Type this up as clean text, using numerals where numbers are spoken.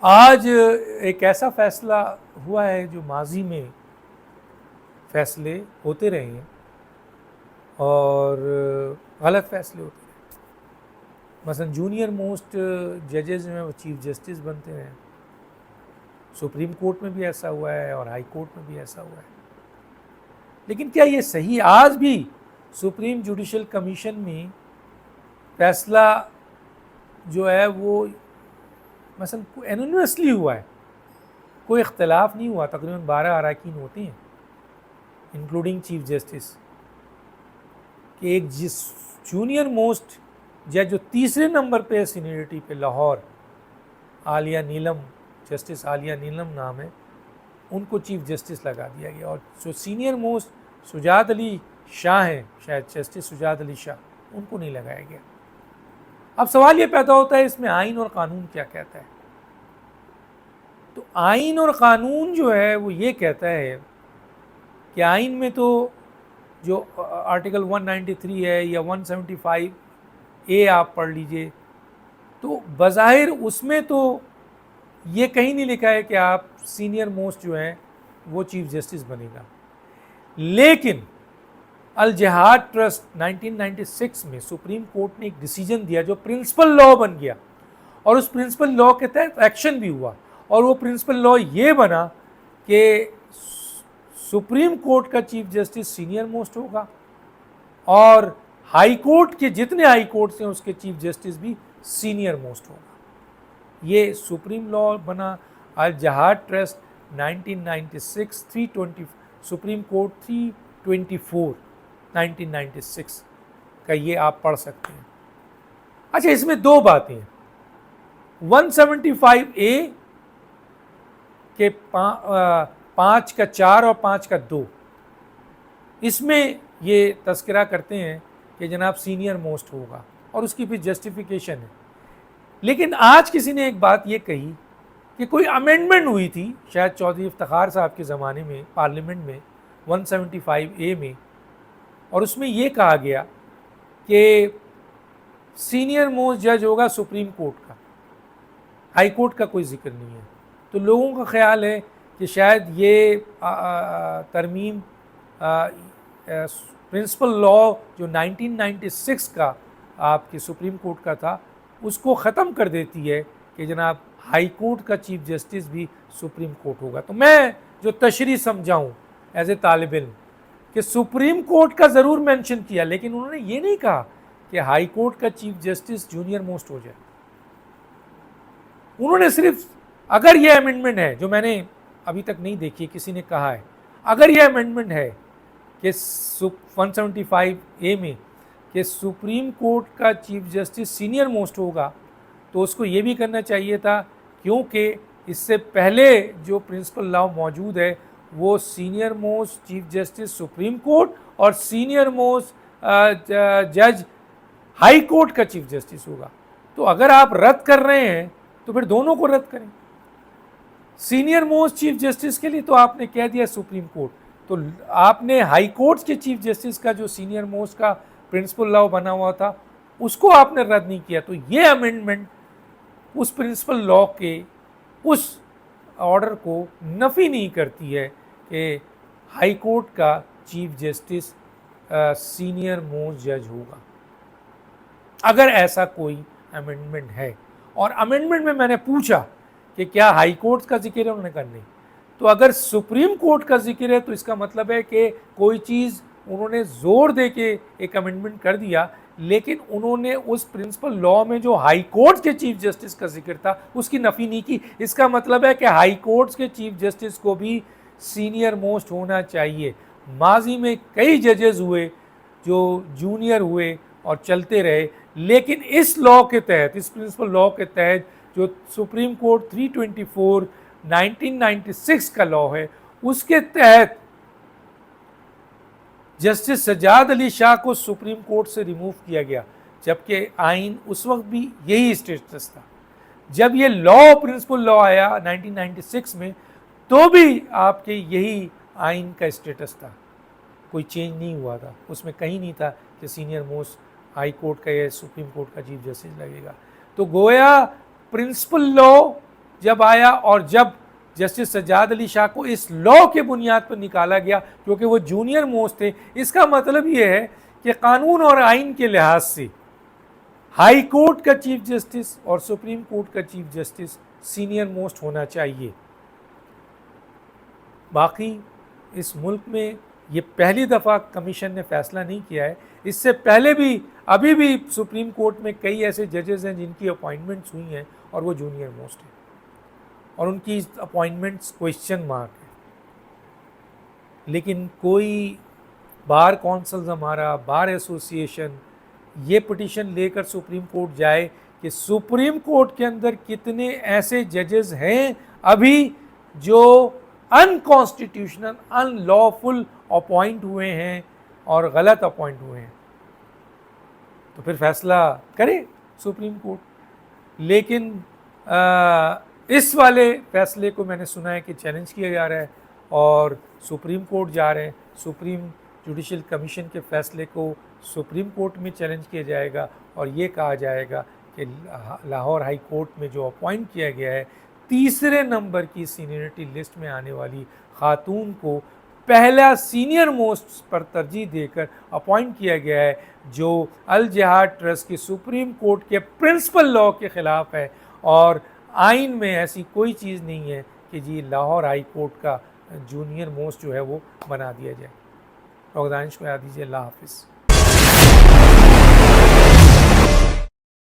आज एक ऐसा फैसला हुआ है जो माजी में फैसले होते रहे हैं और गलत फैसले होते रहे। मसलन जूनियर मोस्ट जजेस में वो चीफ जस्टिस बनते हैं। सुप्रीम कोर्ट में भी ऐसा हुआ है और हाई कोर्ट में भी ऐसा हुआ है। लेकिन क्या ये सही, आज भी सुप्रीम जुडिशल कमीशन में फैसला जो है वो मसलन एनोनिमसली हुआ है, कोई इख्तलाफ नहीं हुआ। तकरीबन 12 अरकान होते हैं इंक्लूडिंग चीफ जस्टिस कि एक जिस जूनियर मोस्ट जज जो तीसरे नंबर पे सीनियरिटी पे लाहौर, आलिया नीलम, जस्टिस आलिया नीलम नाम है, उनको चीफ जस्टिस लगा दिया गया। और जो सीनियर मोस्ट सुजात अली शाह हैं, शायद जस्टिस सुजात अली शाह, उनको नहीं लगाया गया। अब सवाल ये पैदा होता है इसमें आइन और कानून क्या कहता है। तो आइन और कानून जो है वो ये कहता है कि आइन में तो जो आर्टिकल 193 है या 175 ए आप पढ़ लीजिए, तो बज़ाहिर उसमें तो ये कहीं नहीं लिखा है कि आप सीनियर मोस्ट जो हैं वो चीफ जस्टिस बनेगा। लेकिन अल जिहाद ट्रस्ट 1996 में सुप्रीम कोर्ट ने एक डिसीजन दिया जो प्रिंसिपल लॉ बन गया, और उस प्रिंसिपल लॉ के तहत एक्शन भी हुआ। और वो प्रिंसिपल लॉ ये बना कि सुप्रीम कोर्ट का चीफ जस्टिस सीनियर मोस्ट होगा और हाई कोर्ट के जितने हाई कोर्ट्स हैं उसके चीफ जस्टिस भी सीनियर मोस्ट होगा। ये सुप्रीम लॉ बना अल जहाद ट्रस्ट 1996 320 सुप्रीम कोर्ट 324 1996 का, ये आप पढ़ सकते हैं। अच्छा, इसमें दो बातें हैं। 175 ए के 5 का 4 और 5 का 2, इसमें ये तस्करा करते हैं कि जनाब सीनियर मोस्ट होगा और उसकी फिर जस्टिफिकेशन है। लेकिन आज किसी ने एक बात ये कही कि कोई अमेंडमेंट हुई थी शायद चौधरी इफ्तिखार साहब के ज़माने में पार्लियामेंट में 175 ए में, और उसमें ये कहा गया कि सीनियर मोस्ट जज होगा सुप्रीम कोर्ट का, हाई कोर्ट का कोई जिक्र नहीं है। तो लोगों का ख्याल है कि शायद ये तरमीम प्रिंसिपल लॉ जो 1996 का आपके सुप्रीम कोर्ट का था उसको ख़त्म कर देती है कि जनाब हाई कोर्ट का चीफ जस्टिस भी सुप्रीम कोर्ट होगा। तो मैं जो तशरीह समझाऊँ एज ए तालिब इल्म कि सुप्रीम कोर्ट का ज़रूर मेंशन किया, लेकिन उन्होंने ये नहीं कहा कि हाई कोर्ट का चीफ जस्टिस जूनियर मोस्ट हो जाए। उन्होंने सिर्फ, अगर ये अमेंडमेंट है जो मैंने अभी तक नहीं देखी, किसी ने कहा है, अगर ये अमेंडमेंट है कि 175 ए में कि सुप्रीम कोर्ट का चीफ जस्टिस सीनियर मोस्ट होगा, तो उसको ये भी करना चाहिए था, क्योंकि इससे पहले जो प्रिंसिपल लॉ मौजूद है वो senior most chief justice supreme court और सीनियर मोस्ट जज हाई कोर्ट का चीफ जस्टिस होगा। तो अगर आप रद्द कर रहे हैं तो फिर दोनों को रद्द करें। सीनियर मोस्ट चीफ जस्टिस के लिए तो आपने कह दिया सुप्रीम कोर्ट, तो आपने हाई कोर्ट के चीफ जस्टिस का जो सीनियर मोस्ट का प्रिंसिपल लॉ बना हुआ था उसको आपने रद्द नहीं किया। तो ये अमेंडमेंट उस प्रिंसिपल लॉ के उस ऑर्डर को नफ़ी नहीं करती है कि हाई कोर्ट का चीफ जस्टिस सीनियर मोस्ट जज होगा, अगर ऐसा कोई अमेंडमेंट है। और अमेंडमेंट में मैंने पूछा कि क्या हाई कोर्ट का जिक्र है, उन्होंने कहा नहीं। तो अगर सुप्रीम कोर्ट का जिक्र है तो इसका मतलब है कि कोई चीज़ उन्होंने ज़ोर दे के एक अमेंडमेंट कर दिया, लेकिन उन्होंने उस प्रिंसिपल लॉ में जो हाई कोर्ट के चीफ जस्टिस का जिक्र था उसकी नफ़ी नहीं की। इसका मतलब है कि हाई कोर्ट के चीफ जस्टिस को भी सीनियर मोस्ट होना चाहिए। माजी में कई जजेस हुए जो जूनियर हुए और चलते रहे, लेकिन इस लॉ के तहत, इस प्रिंसिपल लॉ के तहत जो सुप्रीम कोर्ट 324 1996 का लॉ है, उसके तहत जस्टिस सज्जाद अली शाह को सुप्रीम कोर्ट से रिमूव किया गया, जबकि आइन उस वक्त भी यही स्टेटस था। जब ये लॉ प्रिंसिपल लॉ आया 1996 में, तो भी आपके यही आइन का स्टेटस था, कोई चेंज नहीं हुआ था। उसमें कहीं नहीं था कि सीनियर मोस्ट हाई कोर्ट का या सुप्रीम कोर्ट का चीफ जस्टिस लगेगा। तो गोया प्रिंसिपल लॉ जब आया और जब जस्टिस सज्जाद अली शाह को इस लॉ के बुनियाद पर निकाला गया क्योंकि वो जूनियर मोस्ट थे, इसका मतलब ये है कि कानून और आइन के लिहाज से हाई कोर्ट का चीफ जस्टिस और सुप्रीम कोर्ट का चीफ जस्टिस सीनियर मोस्ट होना चाहिए। बाकी इस मुल्क में ये पहली दफ़ा कमीशन ने फैसला नहीं किया है, इससे पहले भी अभी भी सुप्रीम कोर्ट में कई ऐसे जजेस हैं जिनकी अपॉइंटमेंट्स हुई हैं और वो जूनियर मोस्ट हैं और उनकी अपॉइंटमेंट्स क्वेश्चन मार्क है। लेकिन कोई बार कौंसल्स, हमारा बार एसोसिएशन ये पिटीशन लेकर सुप्रीम कोर्ट जाए कि सुप्रीम कोर्ट के अंदर कितने ऐसे जजेस हैं अभी जो अनकॉन्स्टिट्यूशनल, अनलॉफुल अपॉइंट हुए हैं और गलत अपॉइंट हुए हैं, तो फिर फैसला करे सुप्रीम कोर्ट। लेकिन इस वाले फैसले को मैंने सुना है कि चैलेंज किया जा रहा है और सुप्रीम कोर्ट जा रहे हैं। सुप्रीम जुडिशल कमीशन के फैसले को सुप्रीम कोर्ट में चैलेंज किया जाएगा और ये कहा जाएगा कि लाहौर हाई कोर्ट में जो अपॉइंट किया गया है, तीसरे नंबर की सीनियरिटी लिस्ट में आने वाली खातून को पहला सीनियर मोस्ट पर तरजीह देकर अपॉइंट किया गया है, जो अल जिहाद ट्रस्ट की सुप्रीम कोर्ट के प्रिंसिपल लॉ के ख़िलाफ़ है और आइन में ऐसी कोई चीज़ नहीं है कि जी लाहौर हाई कोर्ट का जूनियर मोस्ट जो है वो बना दिया जाए। रोगदानिश को याद दीजिए। अल्लाह हाफ़िज़।